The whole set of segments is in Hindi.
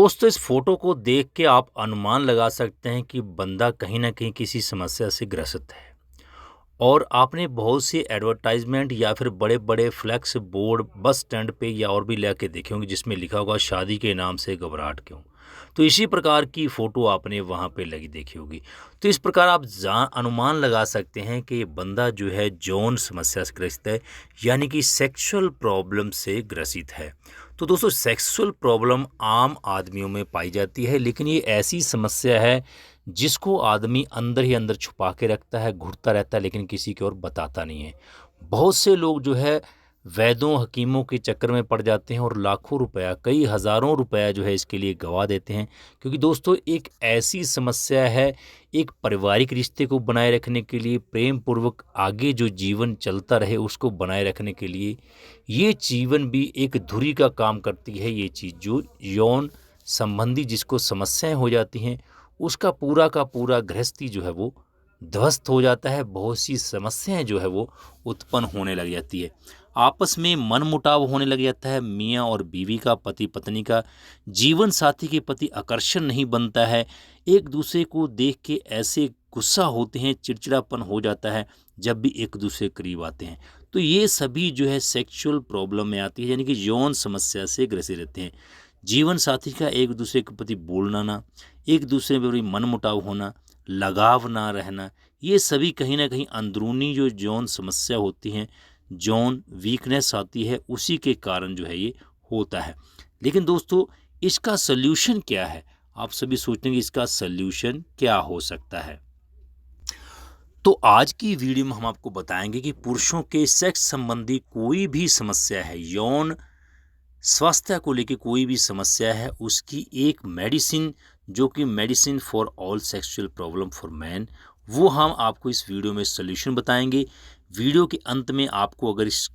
दोस्तों, इस फोटो को देख के आप अनुमान लगा सकते हैं कि बंदा कहीं न कहीं किसी समस्या से ग्रसित है। और आपने बहुत सी एडवर्टाइज़मेंट या फिर बड़े-बड़े फ्लेक्स बोर्ड बस स्टैंड पे या और भी लेके देखे होंगे जिसमें लिखा होगा शादी के नाम से घबराहट क्यों? तो इसी प्रकार की फ़ोटो आपने वहाँ पे लगी देखी होगी। तो इस प्रकार आप अनुमान लगा सकते हैं कि ये बंदा जो है यौन समस्या से ग्रसित है, यानी कि सेक्सुअल प्रॉब्लम से ग्रसित है। तो दोस्तों, सेक्सुअल प्रॉब्लम आम आदमियों में पाई जाती है, लेकिन ये ऐसी समस्या है जिसको आदमी अंदर ही अंदर छुपा के रखता है, घुटता रहता है, लेकिन किसी की ओर बताता नहीं है। बहुत से लोग जो है वैद्यों, हकीमों के चक्कर में पड़ जाते हैं और लाखों रुपया, कई हज़ारों रुपया जो है इसके लिए गँवा देते हैं। क्योंकि दोस्तों, एक ऐसी समस्या है, एक पारिवारिक रिश्ते को बनाए रखने के लिए, प्रेम पूर्वक आगे जो जीवन चलता रहे उसको बनाए रखने के लिए, ये जीवन भी एक धुरी का काम करती है। ये चीज़ जो यौन संबंधी जिसको समस्याएँ हो जाती हैं, उसका पूरा का पूरा गृहस्थी जो है वो ध्वस्त हो जाता है। बहुत सी समस्याएं जो है वो उत्पन्न होने लग जाती है। आपस में मनमुटाव होने लग जाता है। मियाँ और बीवी का, पति पत्नी का, जीवन साथी के प्रति आकर्षण नहीं बनता है। एक दूसरे को देख के ऐसे गुस्सा होते हैं, चिड़चिड़ापन हो जाता है जब भी एक दूसरे के करीब आते हैं। तो ये सभी जो है सेक्सुअल प्रॉब्लम में आती है, यानी कि यौन समस्या से ग्रसित रहते हैं। जीवन साथी का एक दूसरे के प्रति बोलना ना, एक दूसरे में बड़ी मनमुटाव होना, लगाव ना रहना, ये सभी कहीं न कहीं अंदरूनी जो यौन समस्या होती हैं, यौन वीकनेस आती है, उसी के कारण जो है ये होता है। लेकिन दोस्तों, इसका सॉल्यूशन क्या है? आप सभी सोचेंगे इसका सॉल्यूशन क्या हो सकता है? तो आज की वीडियो में हम आपको बताएंगे कि पुरुषों के सेक्स संबंधी कोई भी समस्या है, यौन स्वास्थ्य को लेके कोई भी समस्या है, उसकी एक मेडिसिन, जो कि medicine for all sexual problem for man, वो हम आपको इस वीडियो में सॉल्यूशन बताएंगे। वीडियो के अंत में आपको अगर इस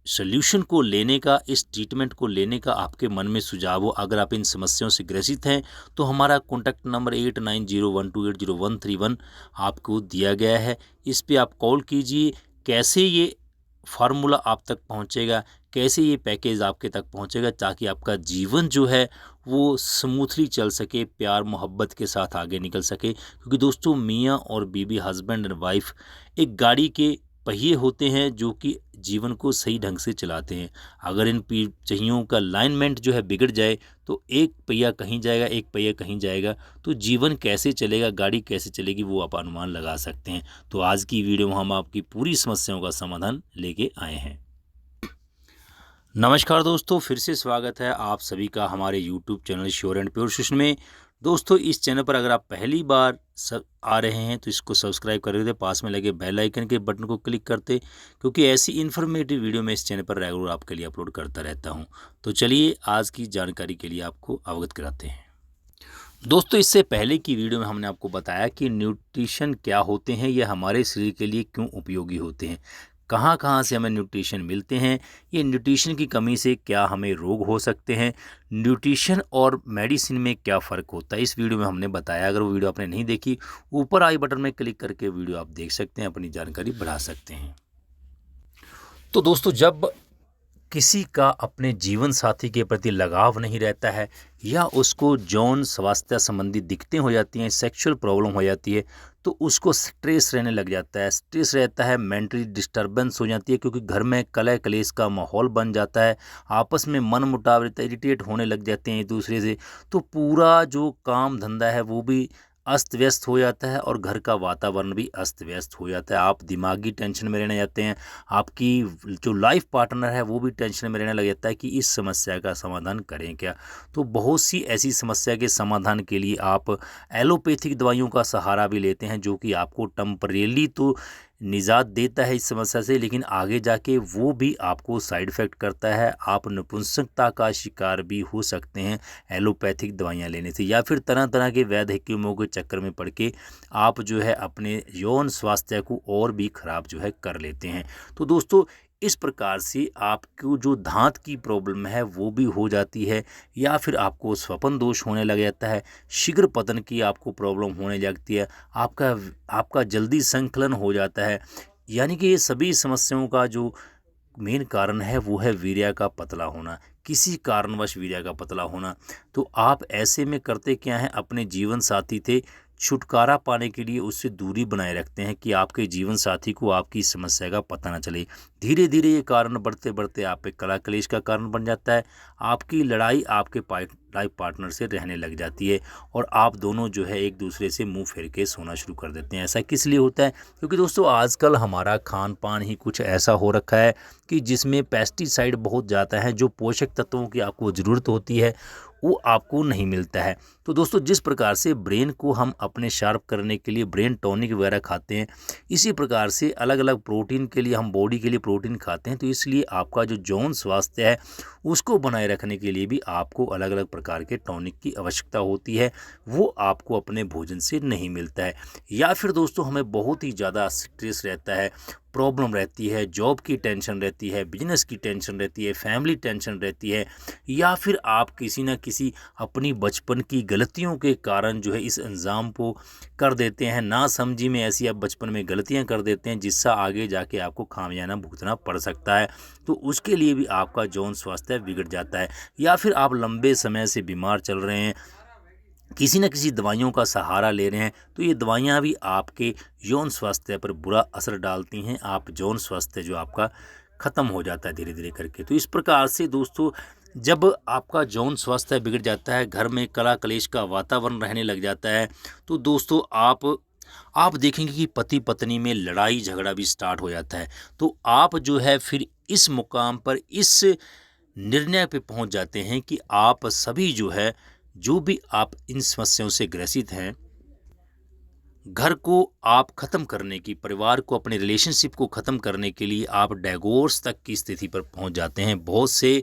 सॉल्यूशन को लेने का, इस ट्रीटमेंट को लेने का आपके मन में सुझाव हो, अगर आप इन समस्याओं से ग्रसित हैं, तो हमारा कॉन्टैक्ट नंबर 8901280131 आपको दिया गया है। इस पे आप कॉल कीजिए। कैसे ये फार्मूला आप तक पहुंचेगा, कैसे ये पैकेज आपके तक पहुंचेगा, ताकि आपका जीवन जो है वो स्मूथली चल सके, प्यार मोहब्बत के साथ आगे निकल सके। क्योंकि दोस्तों, मियाँ और बीवी, हस्बैंड एंड वाइफ एक गाड़ी के पहिए होते हैं जो कि जीवन को सही ढंग से चलाते हैं। अगर इन पहियों का अलाइनमेंट जो है बिगड़ जाए, तो एक पहिया कहीं जाएगा, एक पहिया कहीं जाएगा, तो जीवन कैसे चलेगा, गाड़ी कैसे चलेगी, वो आप अनुमान लगा सकते हैं। तो आज की वीडियो में हम आपकी पूरी समस्याओं का समाधान लेके आए हैं। नमस्कार दोस्तों, फिर से स्वागत है आप सभी का हमारे YouTube channel sure and pure solution में। दोस्तों, इस चैनल पर अगर आप पहली बार आ रहे हैं तो इसको सब्सक्राइब कर देते, पास में लगे बेल आइकन के बटन को क्लिक करते, क्योंकि ऐसी इन्फॉर्मेटिव वीडियो मैं इस चैनल पर रेगुलर आपके लिए अपलोड करता रहता हूं। तो चलिए आज की जानकारी के लिए आपको अवगत कराते हैं। दोस्तों, इससे पहले की वीडियो में हमने आपको बताया कि न्यूट्रिशन क्या होते हैं, ये हमारे शरीर के लिए क्यों उपयोगी होते हैं, कहाँ कहाँ से हमें न्यूट्रिशन मिलते हैं, ये न्यूट्रिशन की कमी से क्या हमें रोग हो सकते हैं, न्यूट्रिशन और मेडिसिन में क्या फ़र्क होता है, इस वीडियो में हमने बताया। अगर वो वीडियो आपने नहीं देखी, ऊपर आई बटन में क्लिक करके वीडियो आप देख सकते हैं, अपनी जानकारी बढ़ा सकते हैं। तो दोस्तों, जब किसी का अपने जीवन साथी के प्रति लगाव नहीं रहता है, या उसको यौन स्वास्थ्य संबंधी दिक्कतें हो जाती हैं, सेक्सुअल प्रॉब्लम हो जाती है, तो उसको स्ट्रेस रहने लग जाता है। स्ट्रेस रहता है, मेंटली डिस्टर्बेंस हो जाती है, क्योंकि घर में कलह कलेश का माहौल बन जाता है, आपस में मन मुटाव रहता है, इरिटेट होने लग जाते हैं एक दूसरे से। तो पूरा जो काम धंधा है वो भी अस्त व्यस्त हो जाता है, और घर का वातावरण भी अस्त व्यस्त हो जाता है। आप दिमागी टेंशन में रहने जाते हैं, आपकी जो लाइफ पार्टनर है वो भी टेंशन में रहने लग जाता है कि इस समस्या का समाधान करें क्या। तो बहुत सी ऐसी समस्या के समाधान के लिए आप एलोपैथिक दवाइयों का सहारा भी लेते हैं, जो कि आपको टेम्परेली तो निजात देता है इस समस्या से, लेकिन आगे जाके वो भी आपको साइड इफ़ेक्ट करता है। आप नपुंसकता का शिकार भी हो सकते हैं एलोपैथिक दवाइयाँ लेने से, या फिर तरह तरह के वैद्य हकीमों के चक्कर में पड़ के आप जो है अपने यौन स्वास्थ्य को और भी ख़राब जो है कर लेते हैं। तो दोस्तों, इस प्रकार से आपको जो दांत की प्रॉब्लम है वो भी हो जाती है, या फिर आपको स्वपन दोष होने लग जाता है, शीघ्र पतन की आपको प्रॉब्लम होने लगती है, आपका आपका जल्दी संकलन हो जाता है। यानी कि ये सभी समस्याओं का जो मेन कारण है वो है वीर्य का पतला होना। किसी कारणवश वीर्य का पतला होना। तो आप ऐसे में करते क्या हैं, अपने जीवन साथी से छुटकारा पाने के लिए उससे दूरी बनाए रखते हैं कि आपके जीवन साथी को आपकी समस्या का पता ना चले। धीरे धीरे ये कारण बढ़ते बढ़ते आप पे कलह कलेश का कारण बन जाता है। आपकी लड़ाई आपके लाइफ पार्टनर से रहने लग जाती है और आप दोनों जो है एक दूसरे से मुंह फेर के सोना शुरू कर देते हैं। ऐसा किस लिए होता है? क्योंकि दोस्तों आजकल हमारा खान पान ही कुछ ऐसा हो रखा है कि जिसमें पेस्टिसाइड बहुत ज़्यादा है। जो पोषक तत्वों की आपको ज़रूरत होती है वो आपको नहीं मिलता है। तो दोस्तों जिस प्रकार से ब्रेन को हम अपने शार्प करने के लिए ब्रेन टॉनिक वगैरह खाते हैं, इसी प्रकार से अलग अलग प्रोटीन के लिए हम बॉडी के लिए प्रोटीन खाते हैं। तो इसलिए आपका जो यौन स्वास्थ्य है उसको बनाए रखने के लिए भी आपको अलग अलग प्रकार के टॉनिक की आवश्यकता होती है। वो आपको अपने भोजन से नहीं मिलता है। या फिर दोस्तों हमें बहुत ही ज़्यादा स्ट्रेस रहता है, प्रॉब्लम रहती है, जॉब की टेंशन रहती है, बिजनेस की टेंशन रहती है, फैमिली टेंशन रहती है, या फिर आप किसी न किसी अपनी बचपन की गलतियों के कारण जो है इस अंजाम को कर देते हैं। ना समझी में ऐसी आप बचपन में गलतियां कर देते हैं जिससे आगे जाके आपको खामियाना भुगतना पड़ सकता है। तो उसके लिए भी आपका यौन स्वास्थ्य बिगड़ जाता है। या फिर आप लंबे समय से बीमार चल रहे हैं, किसी न किसी दवाइयों का सहारा ले रहे हैं, तो ये दवाइयाँ भी आपके यौन स्वास्थ्य पर बुरा असर डालती हैं। आप यौन स्वास्थ्य जो आपका ख़त्म हो जाता है धीरे धीरे करके। तो इस प्रकार से दोस्तों जब आपका यौन स्वास्थ्य बिगड़ जाता है, घर में कलह कलेश का वातावरण रहने लग जाता है, तो दोस्तों आप देखेंगे कि पति पत्नी में लड़ाई झगड़ा भी स्टार्ट हो जाता है। तो आप जो है फिर इस मुकाम पर इस निर्णय पे पहुंच जाते हैं कि आप सभी जो है, जो भी आप इन समस्याओं से ग्रसित हैं, घर को आप ख़त्म करने की, परिवार को, अपने रिलेशनशिप को ख़त्म करने के लिए आप डाइवोर्स तक की स्थिति पर पहुंच जाते हैं। बहुत से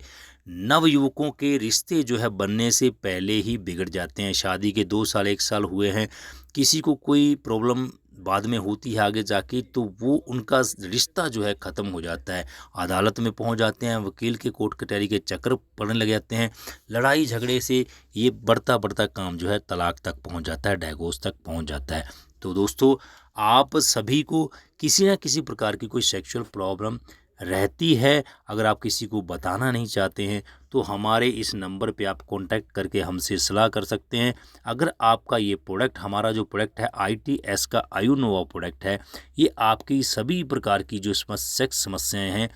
नवयुवकों के रिश्ते जो है बनने से पहले ही बिगड़ जाते हैं। शादी के 2 साल 1 साल हुए हैं, किसी को कोई प्रॉब्लम बाद में होती है आगे जाके, तो वो उनका रिश्ता जो है ख़त्म हो जाता है। अदालत में पहुंच जाते हैं, वकील के कोर्ट कचहरी के चक्कर पड़ने लग जाते हैं। लड़ाई झगड़े से ये बढ़ता बढ़ता काम जो है तलाक तक पहुंच जाता है, डाइवोर्स तक पहुंच जाता है। तो दोस्तों आप सभी को किसी न किसी प्रकार की कोई सेक्सुअल प्रॉब्लम रहती है। अगर आप किसी को बताना नहीं चाहते हैं तो हमारे इस नंबर पे आप कांटेक्ट करके हमसे सलाह कर सकते हैं। अगर आपका ये प्रोडक्ट, हमारा जो प्रोडक्ट है ITS का आयुनोवा प्रोडक्ट है, ये आपकी सभी प्रकार की जो सेक्स समस्याएं हैं,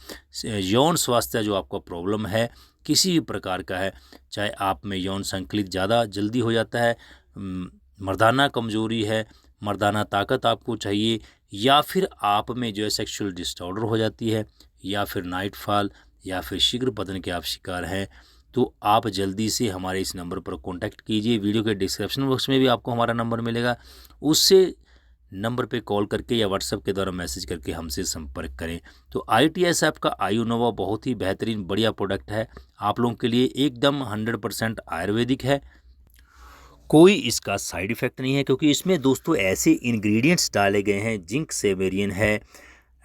यौन स्वास्थ्य जो आपका प्रॉब्लम है किसी भी प्रकार का है, चाहे आप में यौन संकलित ज़्यादा जल्दी हो जाता है, मर्दाना कमजोरी है, मर्दाना ताकत आपको चाहिए, या फिर आप में जो है सेक्सुअल डिसऑर्डर हो जाती है, या फिर नाइट फॉल, या फिर शीघ्र पतन के आप शिकार हैं, तो आप जल्दी से हमारे इस नंबर पर कांटेक्ट कीजिए। वीडियो के डिस्क्रिप्शन बॉक्स में भी आपको हमारा नंबर मिलेगा, उससे नंबर पे कॉल करके या व्हाट्सएप के द्वारा मैसेज करके हमसे संपर्क करें। तो ITS ऐप का आयुनोवा बहुत ही बेहतरीन बढ़िया प्रोडक्ट है, आप लोगों के लिए एकदम 100% आयुर्वेदिक है। कोई इसका साइड इफ़ेक्ट नहीं है, क्योंकि इसमें दोस्तों ऐसे इंग्रेडिएंट्स डाले गए हैं, जिंक सेवेरियन है,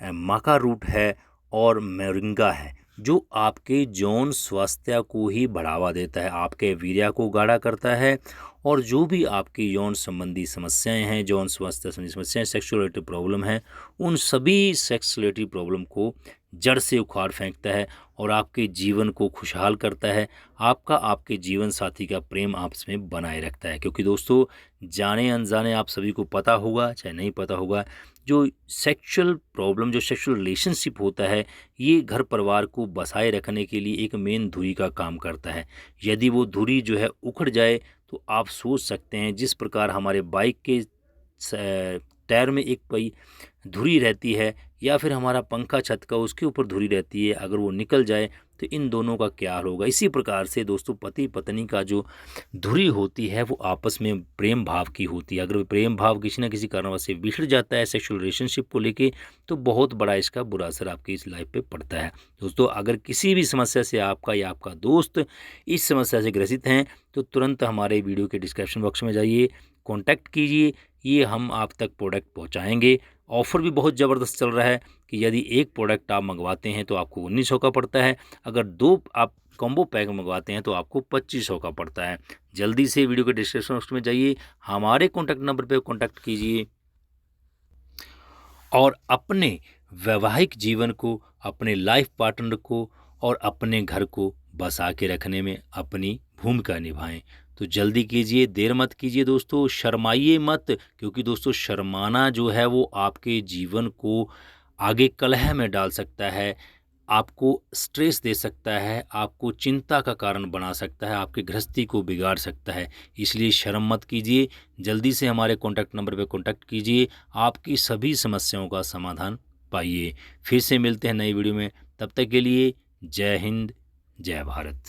माका रूट है और मोरिंगा है, जो आपके यौन स्वास्थ्य को ही बढ़ावा देता है, आपके वीर्य को गाढ़ा करता है, और जो भी आपकी यौन संबंधी समस्याएं हैं, यौन स्वास्थ्य संबंधी समस्याएं, सेक्सुअलिटी प्रॉब्लम है, उन सभी सेक्सुअलिटी प्रॉब्लम को जड़ से उखाड़ फेंकता है और आपके जीवन को खुशहाल करता है। आपके जीवन साथी का प्रेम आपस में बनाए रखता है। क्योंकि दोस्तों जाने अनजाने आप सभी को पता होगा चाहे नहीं पता होगा, जो सेक्सुअल प्रॉब्लम, जो सेक्सुअल रिलेशनशिप होता है, ये घर परिवार को बसाए रखने के लिए एक मेन धुरी का काम करता है। यदि वो धुरी जो है उखड़ जाए तो आप सोच सकते हैं, जिस प्रकार हमारे बाइक के टायर में एक कोई धुरी रहती है, या फिर हमारा पंखा छत का उसके ऊपर धुरी रहती है, अगर वो निकल जाए तो इन दोनों का क्या हाल होगा। इसी प्रकार से दोस्तों पति पत्नी का जो धुरी होती है वो आपस में प्रेम भाव की होती है। अगर प्रेम भाव किसी न किसी कारणवश से बिछड़ जाता है सेक्सुअल रिलेशनशिप को लेके, तो बहुत बड़ा इसका बुरा असर आपकी इस लाइफ पे पड़ता है। दोस्तों अगर किसी भी समस्या से आपका या आपका दोस्त इस समस्या से ग्रसित हैं, तो तुरंत हमारे वीडियो के डिस्क्रिप्शन बॉक्स में जाइए, कॉन्टैक्ट कीजिए, ये हम आप तक प्रोडक्ट पहुँचाएँगे। ऑफ़र भी बहुत ज़बरदस्त चल रहा है कि यदि एक प्रोडक्ट आप मंगवाते हैं तो आपको 1900 का पड़ता है, अगर 2 आप कॉम्बो पैक मंगवाते हैं तो आपको 2500 का पड़ता है। जल्दी से वीडियो के डिस्क्रिप्शन बॉक्स में जाइए, हमारे कॉन्टैक्ट नंबर पे कॉन्टैक्ट कीजिए और अपने वैवाहिक जीवन को, अपने लाइफ पार्टनर को और अपने घर को बसा के रखने में अपनी भूमिका निभाएं। तो जल्दी कीजिए, देर मत कीजिए दोस्तों, शर्माइए मत, क्योंकि दोस्तों शर्माना जो है वो आपके जीवन को आगे कलह में डाल सकता है, आपको स्ट्रेस दे सकता है, आपको चिंता का कारण बना सकता है, आपकी गृहस्थी को बिगाड़ सकता है। इसलिए शर्म मत कीजिए, जल्दी से हमारे कॉन्टैक्ट नंबर पे कॉन्टैक्ट कीजिए, आपकी सभी समस्याओं का समाधान पाइए। फिर से मिलते हैं नई वीडियो में, तब तक के लिए जय हिंद, जय भारत।